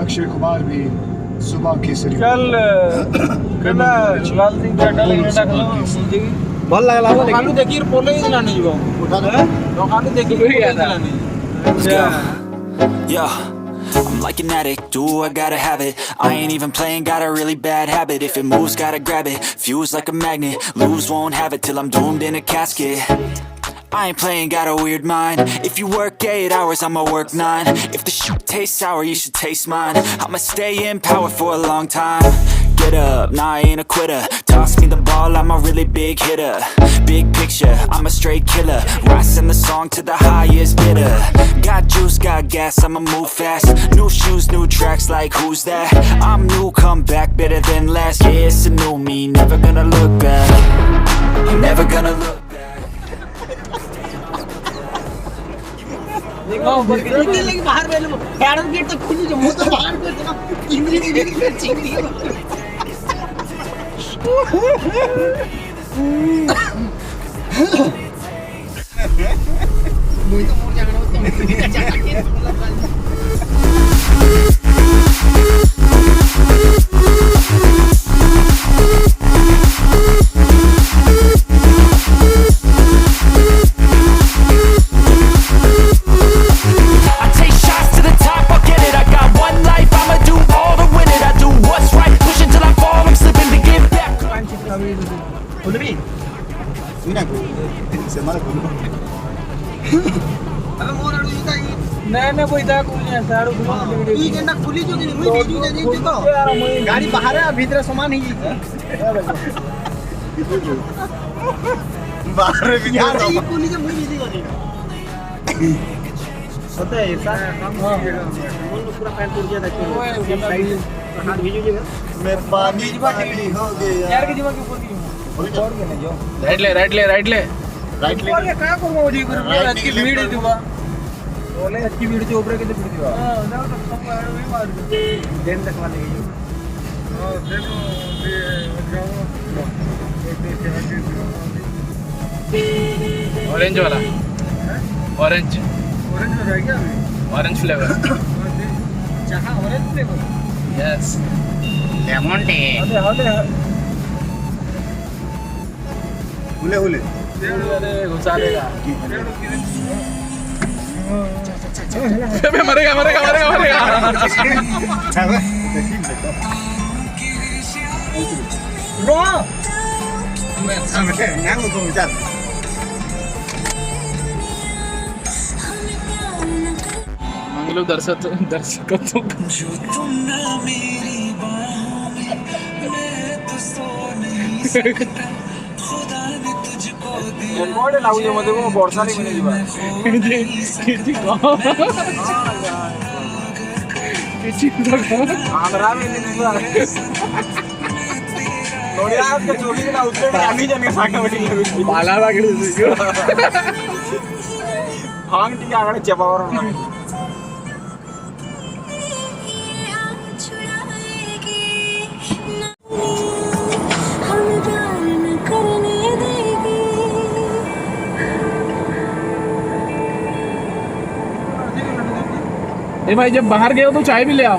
अक्षय कुमार भी सुबह केसरी कल केला लाल सिंह चड्डा लेके डाकलो ଭଲ ଲାଗିଲା ବୋଲେ ଦୋକାନରୁ ଦେଖିକି ପଲେଇ ଦିଲାନି ଯିବ ଦୋକାନରୁ ଦେଖିକି ପଲେଇ ଦିଲାନି Yeah, I'm like an addict, do I gotta have it. I ain't even playing, got a really bad habit. If it moves, gotta grab it, fuse like a magnet. Lose, won't have it till I'm doomed in a casket. I ain't playing, got a weird mind. If you work 8 hours, I'ma work 9. If the shit tastes sour, you should taste mine. I'ma stay in power for a long time. Get up, nah I ain't a quitter. Toss me the ball, I'm a really big hitter. Big picture, I'm a straight killer. Rising the song to the highest bidder. Got juice, got gas, I'ma move fast. New shoes, new tracks, like who's that? I'm new, come back, better than last. Yeah, it's a new me, never gonna look back. I'm never gonna look back. लेकिन बाहर में header gate तो खुली जो मुंह तो बाहर कर देना इंग्लिश में चिंगड़ी मुझे तो मोर जाना होता है नहीं कोई दा कुलिया सारू ई के ना खुली जो नहीं मुई भेजू नहीं तो गाड़ी बाहर है भीतर सामान ही बाहर भी यार ई खुली जो मुई भेजी गनी होता है ऐसा हां पूरा पैंट टूट गया देखो हाथ भेजू जे मैं पानी हो गया यार के जीवन के ऊपर छोड़ के ना जो राइट ले राइट ले क्या करूंगा मुझे आज की वीडियो दूंगा बोले अच्छी वीडियो जो ऊपर के वीडियो दिवा हां जाओ तो सब वही मार दे देन दिखवा देंगे हां देखो ये जाओ ऑरेंज वाला ऑरेंज में रह गया ऑरेंज फ्लेवर चाहा orange flavour yes lemon tea अरे हुले अरे घुसा देगा मरेगा रो मैं सामने नांगो तो चल मंगलो दर्शक तो जो तुम ना मेरी बाहों में मैं तो सो नहीं सकता खुदा ने तुझको दिया कोडे लाउजे मध्ये मो वर्षा नहीं मिले जीवा किछि को किछि को आंध्रा में नहीं जीवा नोडिया के चोरी ना उतरे आमी जने साका बटी बाला बागडे हांग टिके आगडे चपावर ए भाई जब बाहर गए हो तो चाय भी ले आओ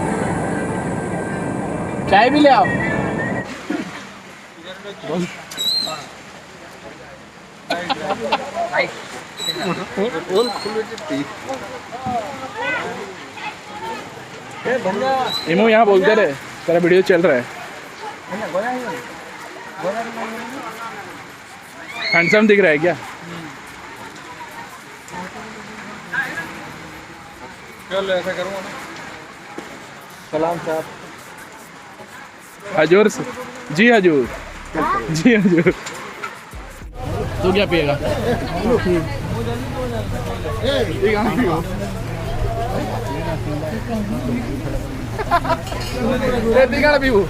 इमो यहाँ बोलते रहे तेरा वीडियो चल रहा है हैंडसम दिख रहा है क्या चलो ऐसा करूँगा सलाम साहब हजूर से जी हजूर तो क्या पिएगा क्या पीबू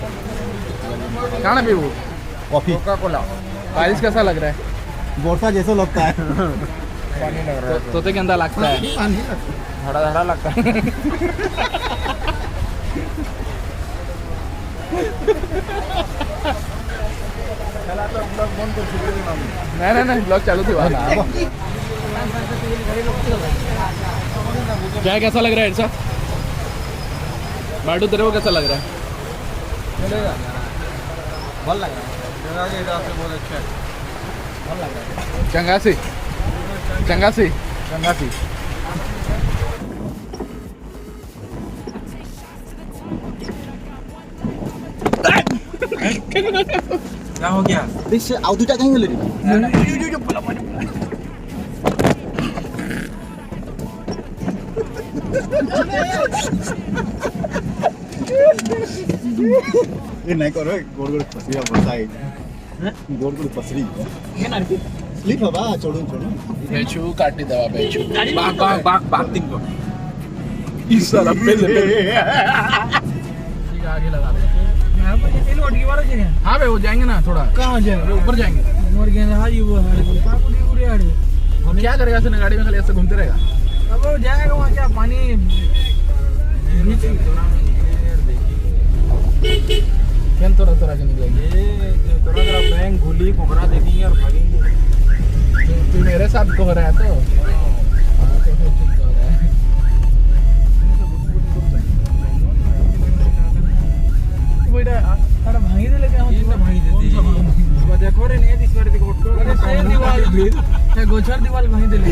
कॉफी कोका कोला बारिश कैसा लग रहा है वर्षा जैसा लगता है पानी लग रहा है तोते के अंदर लगता है धड़ा धड़ा लगता है नहीं ब्लॉग चालू थी क्या कैसा लग रहा है ऐसा बाडू तेरे को कैसा लग रहा है? चलेगा, बहुत लग रहा है, जगह के हिसाब से बहुत अच्छा है, बहुत लग रहा है। चंगासी चंगासी चंगासी क्या हो गया? इससे आउट जा जाएंगे लेकिन ये नहीं करो गोड़ गोड़ पसरी बताई गोड़ गोड़ पसरी ये ना स्लिप हवा छोड़ो छोड़ो बेचू काटी दवा बेचू बाग दिन को इस साला पहले ठीक आगे लगा दे। यहाँ पर ये तेल ओटी वाला जगह। हाँ भाई वो जाएंगे ना थोड़ा कहाँ जाएंगे? ऊपर जाएंगे। मर गए ना हाजी वो हाड़ी पाकुड़ी पूरी हाड़ी। और क्या करेगा उसने गाड़ी में खाली ऐसे घूमते रहेगा। अब वो जाएगा वहाँ क्या पानी क्या तोरा तोरा के निकलेंगे ये थोड़ा थोड़ा बैंक घुली कोकरा देखेंगे और भागेंगे। तू मेरे साथ को हो रहा है तो हाँ, तो फिर ठीक हो रहा है। बेटा अरे भाई दे लेके हम तो भाई देती है अब देखो रे नहीं इस बार देखो अरे शेर दीवार ये गोचर दीवार भाई दे ले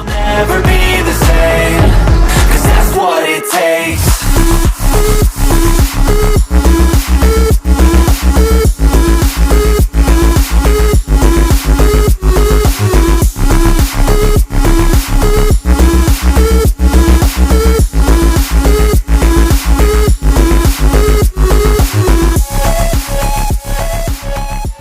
Never